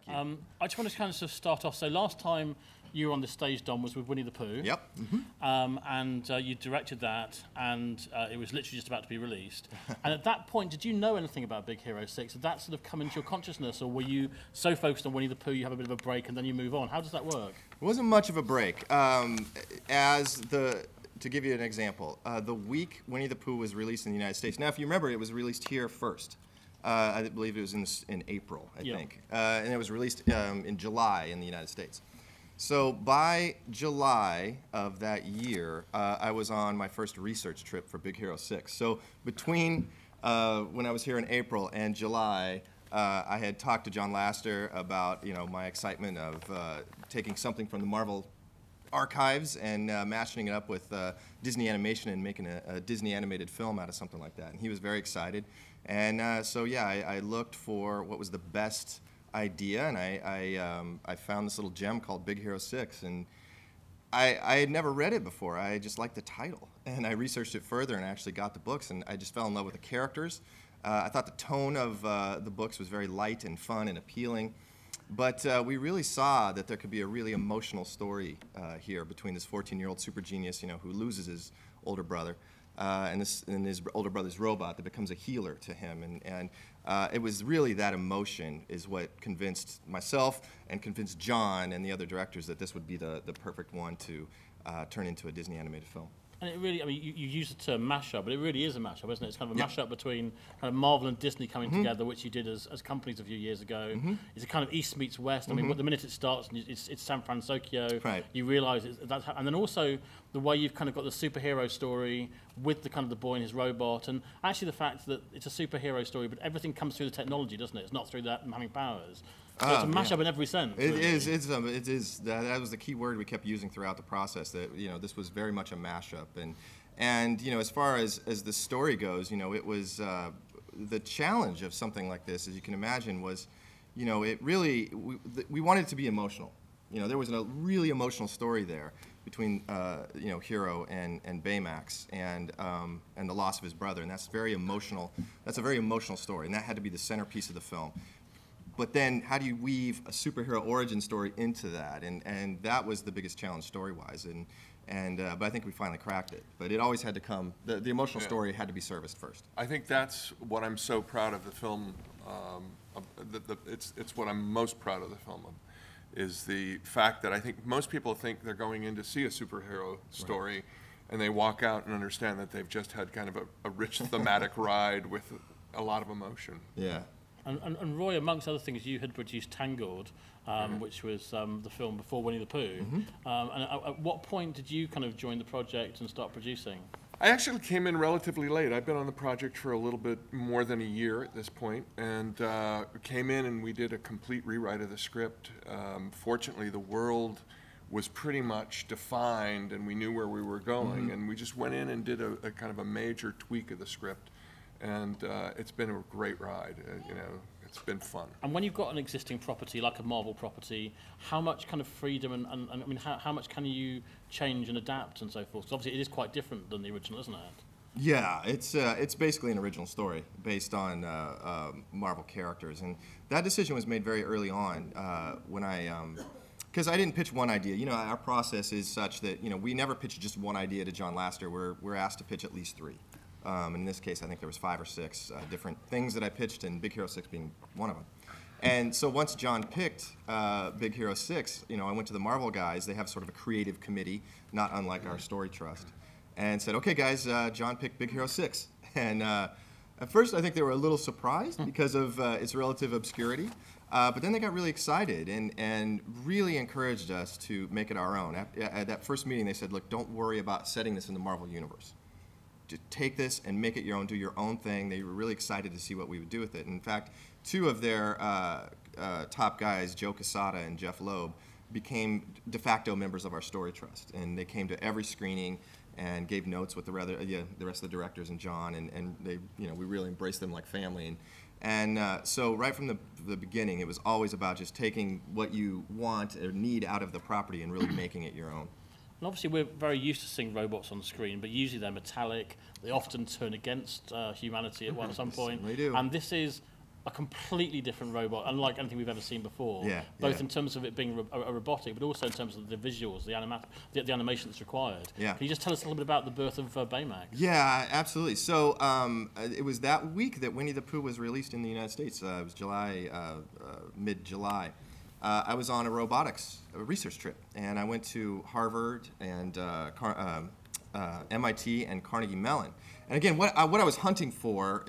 Thank you. I just want to kind of start off. So last time you were on the stage, Don, was with Winnie the Pooh. Yep. And you directed that, and it was literally just about to be released. And at that point, did you know anything about Big Hero 6? Did that sort of come into your consciousness, or were you so focused on Winnie the Pooh you have a bit of a break and then you move on? How does that work? It wasn't much of a break. To give you an example, the week Winnie the Pooh was released in the United States. Now, if you remember, it was released here first. I believe it was in April, I think. And it was released in July in the United States. So by July of that year, I was on my first research trip for Big Hero 6. So between when I was here in April and July, I had talked to John Lasseter about my excitement of taking something from the Marvel archives and mashing it up with Disney animation and making a Disney animated film out of something like that. And he was very excited. And so yeah, I looked for what was the best idea, and I found this little gem called Big Hero 6. And I had never read it before. I just liked the title. And I researched it further and actually got the books, and I just fell in love with the characters. I thought the tone of the books was very light and fun and appealing. But we really saw that there could be a really emotional story here between this 14-year-old super genius, who loses his older brother, and his older brother's robot that becomes a healer to him. And it was really that emotion is what convinced myself and convinced John and the other directors that this would be the perfect one to turn into a Disney animated film. And it really, I mean, you use the term mashup, but it really is a mashup, isn't it? It's kind of a mashup between kind of Marvel and Disney coming together, which you did as companies a few years ago. It's a kind of East meets West. I mean, the minute it starts, it's San Francisco. Right. You realise that's and then also the way you've kind of got the superhero story with the kind of the boy and his robot, and actually the fact that it's a superhero story, but everything comes through the technology, doesn't it? It's not through that having powers. So it's a mashup in every sense. It is. It is. That was the key word we kept using throughout the process. That this was very much a mashup, and as far as the story goes, it was the challenge of something like this, as you can imagine, was, it really we wanted it to be emotional. There was a really emotional story there between Hero and Baymax and the loss of his brother, and that's very emotional. That's a very emotional story, and that had to be the centerpiece of the film. But then, how do you weave a superhero origin story into that? And that was the biggest challenge story-wise. But I think we finally cracked it. But it always had to come. The emotional story had to be serviced first. I think that's what I'm so proud of the film. It's what I'm most proud of the film of, is the fact that I think most people think they're going in to see a superhero story, and they walk out and understand that they've just had kind of a rich thematic ride with a lot of emotion. Yeah. And Roy, amongst other things, you had produced Tangled, which was the film before Winnie the Pooh. And at what point did you kind of join the project and start producing? I actually came in relatively late. I've been on the project for a little bit more than a year at this point, and came in and we did a complete rewrite of the script. Fortunately, the world was pretty much defined, and we knew where we were going, and we just went in and did a kind of a major tweak of the script. And it's been a great ride. It's been fun. And when you've got an existing property like a Marvel property, how much kind of freedom and I mean, how much can you change and adapt and so forth? Because obviously it is quite different than the original, isn't it? Yeah, it's basically an original story based on Marvel characters, and that decision was made very early on when because I didn't pitch one idea. Our process is such that we never pitch just one idea to John Lasseter. We're asked to pitch at least 3. In this case, I think there was 5 or 6 different things that I pitched, and Big Hero 6 being one of them. And so once John picked Big Hero 6, I went to the Marvel guys. They have sort of a creative committee, not unlike our Story Trust, and said, "Okay, guys, John picked Big Hero 6." And at first, I think they were a little surprised because of its relative obscurity. But then they got really excited and really encouraged us to make it our own. At that first meeting, they said, "Look, don't worry about setting this in the Marvel universe. Just take this and make it your own, do your own thing." They were really excited to see what we would do with it. In fact, 2 of their top guys, Joe Quesada and Jeff Loeb, became de facto members of our Story Trust. And they came to every screening and gave notes with the rest of the directors and John, and they, we really embraced them like family. And so right from the beginning, it was always about just taking what you want or need out of the property and really making it your own. And obviously we're very used to seeing robots on screen, but usually they're metallic. They often turn against humanity at some point. They do. And this is a completely different robot, unlike anything we've ever seen before. Yeah, Both yeah. in terms of it being a robotic, but also in terms of the visuals, the animation that's required. Yeah. Can you just tell us a little bit about the birth of Baymax? Yeah, absolutely. So it was that week that Winnie the Pooh was released in the United States. It was mid-July. I was on a robotics research trip, and I went to Harvard and MIT and Carnegie Mellon. And again, what I was hunting for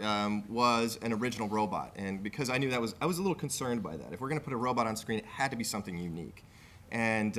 was an original robot, and because I knew I was a little concerned by that. If we're going to put a robot on screen, it had to be something unique. And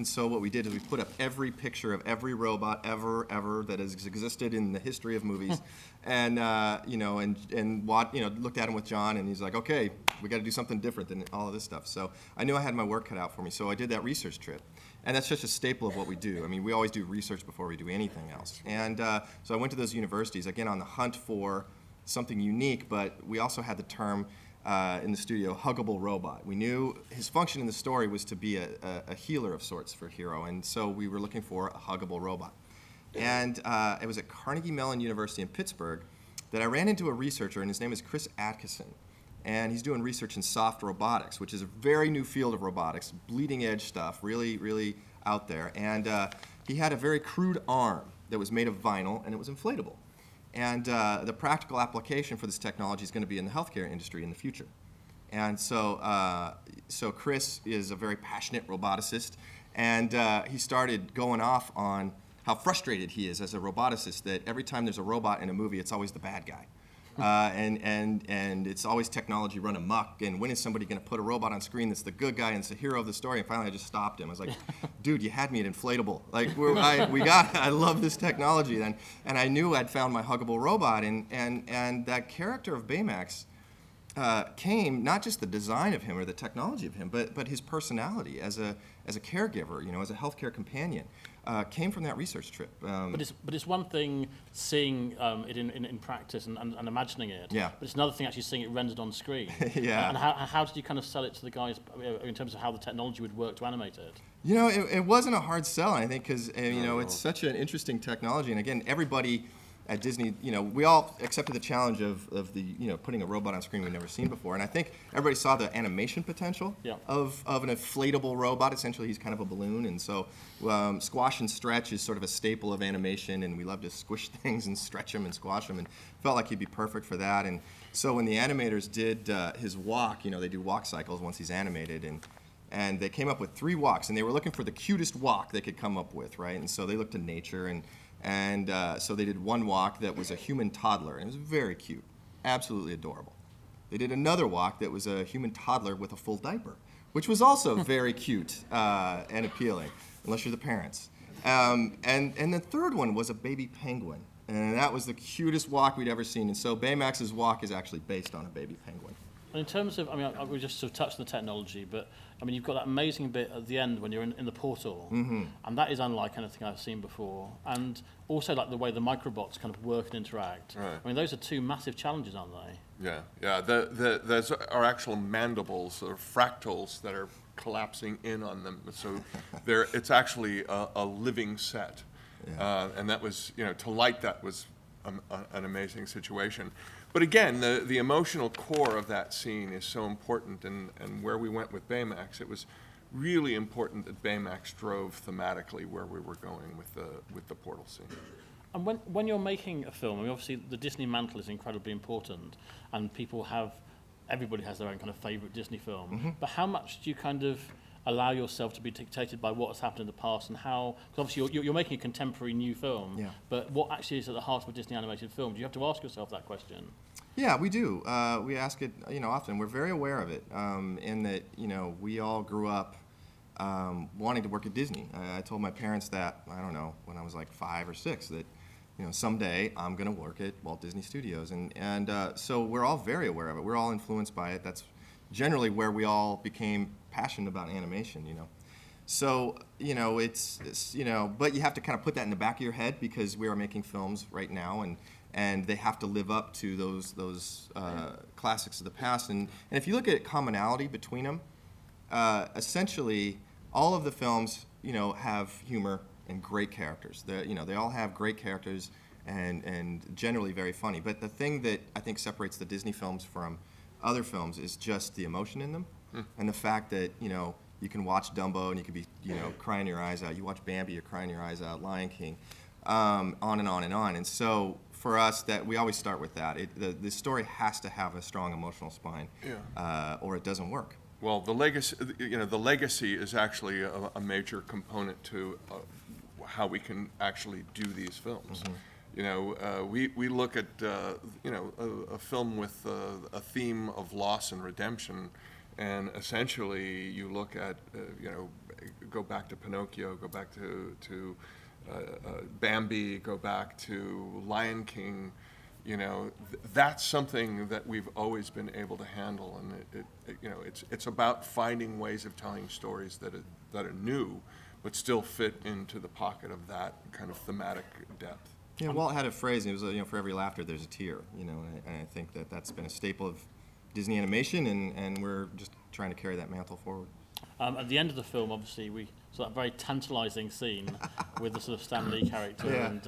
so what we did is we put up every picture of every robot ever that has existed in the history of movies, and looked at him with John, and he's like, okay, we got to do something different than all of this stuff. So I knew I had my work cut out for me. So I did that research trip, and that's just a staple of what we do. I mean, we always do research before we do anything else. And so I went to those universities again on the hunt for something unique, but we also had the term in the studio, Huggable Robot. We knew his function in the story was to be a healer of sorts for Hero, and so we were looking for a huggable robot. And it was at Carnegie Mellon University in Pittsburgh that I ran into a researcher, and his name is Chris Atkinson. And he's doing research in soft robotics, which is a very new field of robotics, bleeding edge stuff, really, really out there. And he had a very crude arm that was made of vinyl, and it was inflatable. And the practical application for this technology is going to be in the healthcare industry in the future. And so, Chris is a very passionate roboticist, and he started going off on how frustrated he is as a roboticist that every time there's a robot in a movie, it's always the bad guy. And it's always technology run amok, and when is somebody going to put a robot on screen that's the good guy and it's the hero of the story? And finally I just stopped him. I was like, dude, you had me at inflatable. Like, I love this technology. And I knew I'd found my huggable robot, and that character of Baymax came, not just the design of him or the technology of him, but his personality as a caregiver, as a healthcare companion. Came from that research trip. But it's one thing seeing it in practice and imagining it. Yeah. But it's another thing actually seeing it rendered on screen. Yeah. And how did you kind of sell it to the guys in terms of how the technology would work to animate it? It wasn't a hard sell, I think, because it's such an interesting technology. And again, everybody at Disney, we all accepted the challenge of the putting a robot on screen we'd never seen before. And I think everybody saw the animation potential of an inflatable robot. Essentially, he's kind of a balloon, and so squash and stretch is sort of a staple of animation, and we love to squish things and stretch them and squash them, and felt like he'd be perfect for that. And so when the animators did his walk, they do walk cycles once he's animated, and they came up with 3 walks, and they were looking for the cutest walk they could come up with, right? And so they looked to nature, and so they did one walk that was a human toddler, and it was very cute, absolutely adorable. They did another walk that was a human toddler with a full diaper, which was also very cute and appealing, unless you're the parents. And the third one was a baby penguin, and that was the cutest walk we'd ever seen. And so Baymax's walk is actually based on a baby penguin. And in terms of, we just sort of touched on the technology, but you've got that amazing bit at the end when you're in the portal, and that is unlike anything I've seen before. And also like the way the microbots kind of work and interact. Right. Those are 2 massive challenges, aren't they? Yeah. Those are actual mandibles or fractals that are collapsing in on them. So it's actually a living set. Yeah. And that was, to light that was an amazing situation. But again, the emotional core of that scene is so important, and where we went with Baymax, it was really important that Baymax drove thematically where we were going with the portal scene. And when you're making a film, obviously the Disney mantle is incredibly important, and everybody has their own kind of favourite Disney film. But how much do you kind of allow yourself to be dictated by what has happened in the past, and how, because obviously you're making a contemporary new film, but what actually is at the heart of a Disney animated film? Do you have to ask yourself that question? Yeah, we do. We ask it, often. We're very aware of it, in that, we all grew up wanting to work at Disney. I told my parents that, I don't know, when I was like 5 or 6, that, someday I'm going to work at Walt Disney Studios. And so we're all very aware of it. We're all influenced by it. That's generally where we all became passionate about animation, So, it's but you have to kind of put that in the back of your head, because we are making films right now, and they have to live up to those classics of the past. And if you look at commonality between them, essentially all of the films, have humor and great characters. They all have great characters and generally very funny. But the thing that I think separates the Disney films from other films is just the emotion in them, and the fact that, you know, you can watch Dumbo and you can be, you know, crying your eyes out. You watch Bambi, you're crying your eyes out. Lion King, on and on and on. And so for us, that we always start with that. The story has to have a strong emotional spine, or it doesn't work. Well, the legacy is actually a major component to how we can actually do these films. You know, we look at a film with a theme of loss and redemption, and essentially you look at go back to Pinocchio, go back to Bambi, go back to Lion King. You know, that's something that we've always been able to handle, and it's about finding ways of telling stories that are new, but still fit into the pocket of that kind of thematic depth. Yeah, Walt had a phrase, and it was, you know, for every laughter there's a tear. You know, and I think that that's been a staple of Disney animation, and we're just trying to carry that mantle forward. At the end of the film, obviously, we saw that very tantalising scene with the sort of Stan Lee character, and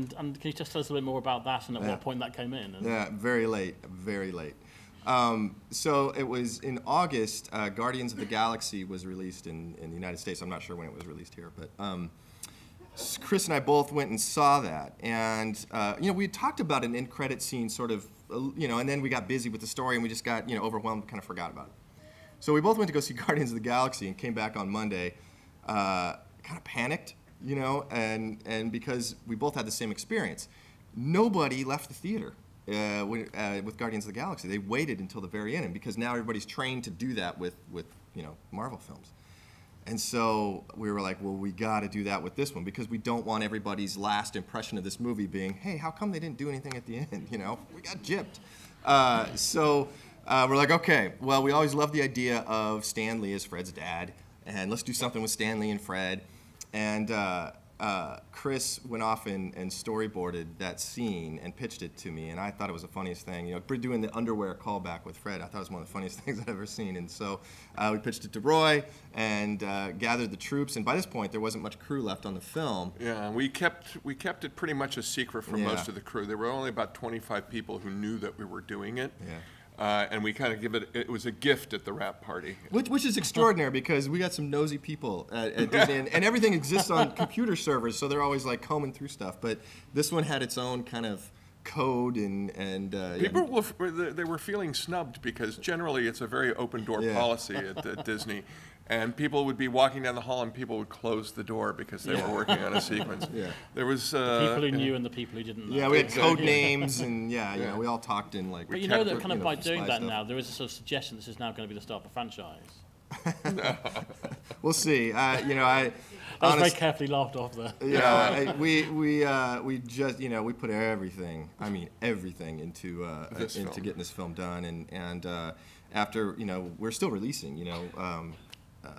can you just tell us a bit more about that and at what point that came in? Yeah, very late, very late. So it was in August. Guardians of the Galaxy was released in the United States. I'm not sure when it was released here, but Chris and I both went and saw that, and you know, we had talked about an end-credit scene, sort of, you know, and then we got busy with the story, and we just got, you know, overwhelmed, kind of forgot about it. So we both went to go see Guardians of the Galaxy and came back on Monday, kind of panicked, you know, and because we both had the same experience. Nobody left the theater with Guardians of the Galaxy. They waited until the very end, and because now everybody's trained to do that with you know, Marvel films. And so we were like, well, we got to do that with this one, because we don't want everybody's last impression of this movie being, hey, how come they didn't do anything at the end? You know, we got gypped. We're like, okay, well, we always loved the idea of Stan Lee as Fred's dad, and let's do something with Stan Lee and Fred. And Chris went off and storyboarded that scene and pitched it to me, and I thought it was the funniest thing. You know, doing the underwear callback with Fred, I thought it was one of the funniest things I've ever seen. And so we pitched it to Roy and gathered the troops. And by this point, there wasn't much crew left on the film. Yeah, and we kept it pretty much a secret from most of the crew. There were only about 25 people who knew that we were doing it. Yeah. And we kind of it was a gift at the wrap party. Which is extraordinary, because we got some nosy people at Disney, and everything exists on computer servers, so they're always like combing through stuff. But this one had its own kind of code, and people were feeling snubbed, because generally it's a very open door policy at Disney. And people would be walking down the hall, and people would close the door because they were working on a sequence. There was people who knew and the people who didn't know. Yeah, we had code names, and you know, we all talked in like. But you know that kind of by doing that now, there is a sort of suggestion this is now going to be the start of the franchise. We'll see. You know, that was very carefully laughed off there. Yeah, we just, you know, we put everything, I mean everything, into getting this film done, and after, you know, we're still releasing, you know,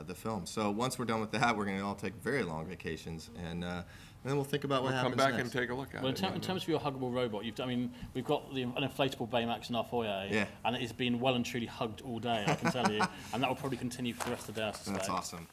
the film. So once we're done with that, we're going to all take very long vacations, and then we'll think about what happens next. Come back next. and take a look at it. In terms of your Huggable Robot, we've got an inflatable Baymax in our foyer, and it has been well and truly hugged all day, I can tell you, and that will probably continue for the rest of the day, I suspect. That's awesome.